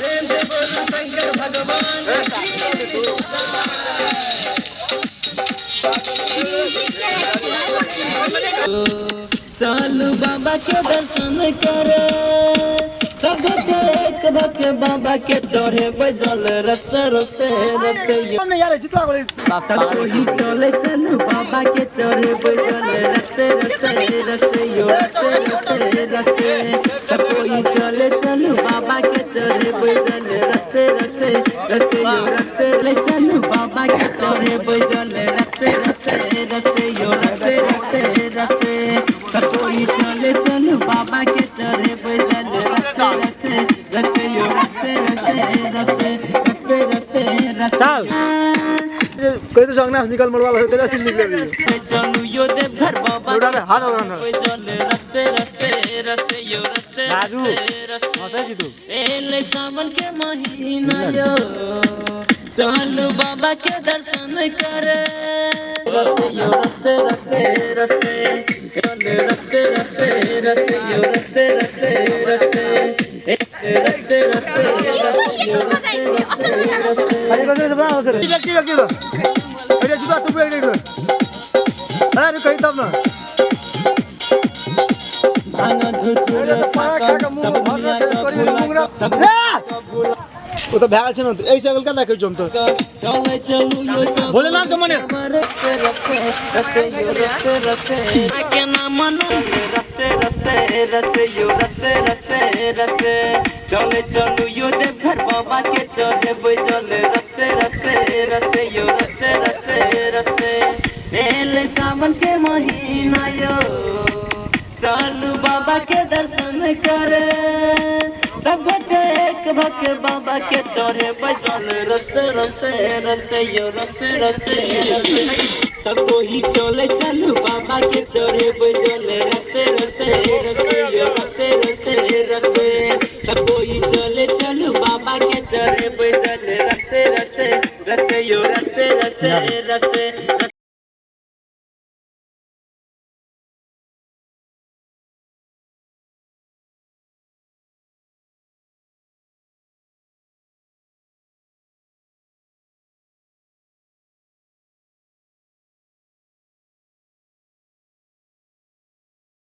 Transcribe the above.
प्रेम से बोलो शंकर भगवान चलू बाबा के दर्शन करे सब एक भके बाबा के चढ़े बजल रस रस रस ही चले चलू बाबा के चढ़े बजल रस रस रस यो रस रस रस सब कोई चले चलू बाबा के चढ़े बजल रस रस रस यो रस ले चलू बाबा के चढ़े बजल रस रस रस यो रस रस रस सब कोई चले चलू बाबा के चढ़े बजल रस रस रस यो रस रस रस रस रस चल कोई तो संग ना निकल मरवा लो तेरा सीन निकल रही चलू यो देव घर बाबा उड़ा रे हाथ उड़ा बजल रस रस रस यो रस राजू रस मजा जी तू एले सावन के महीना यो चलू बाबा के दर्शन करे रस यो रस रस रस रस रस रस यो रस रस रस रस रस अरे बस सब ना होते व्यक्ति व्यक्ति तो अरे जुदा तू भी एक अरे कहीं तब ना भांगा धुतुर पाका सब दुनिया का भूला सब वो तो भैया छे न ऐसे अगल का देखे जम तो चले चलू यो सब बोले ना के मने रस रस यो रस रस के ना मनो रस रस रस यो रस रस रस चले चलू यो देव घर बाबा के चढ़े बजल रस रस रस यो रस रस रस एले सावन के महीना यो चलू बाबा के दर्शन करे सब एक भके बाबा के चढ़े बजल रस रस रस यो रस रस रस सब कोई चले चलू बाबा के चढ़े बजल रस रस रस यो रस रस रस सब कोई चले चलू बाबा के चढ़े बजल रस रस रस यो रस रस रस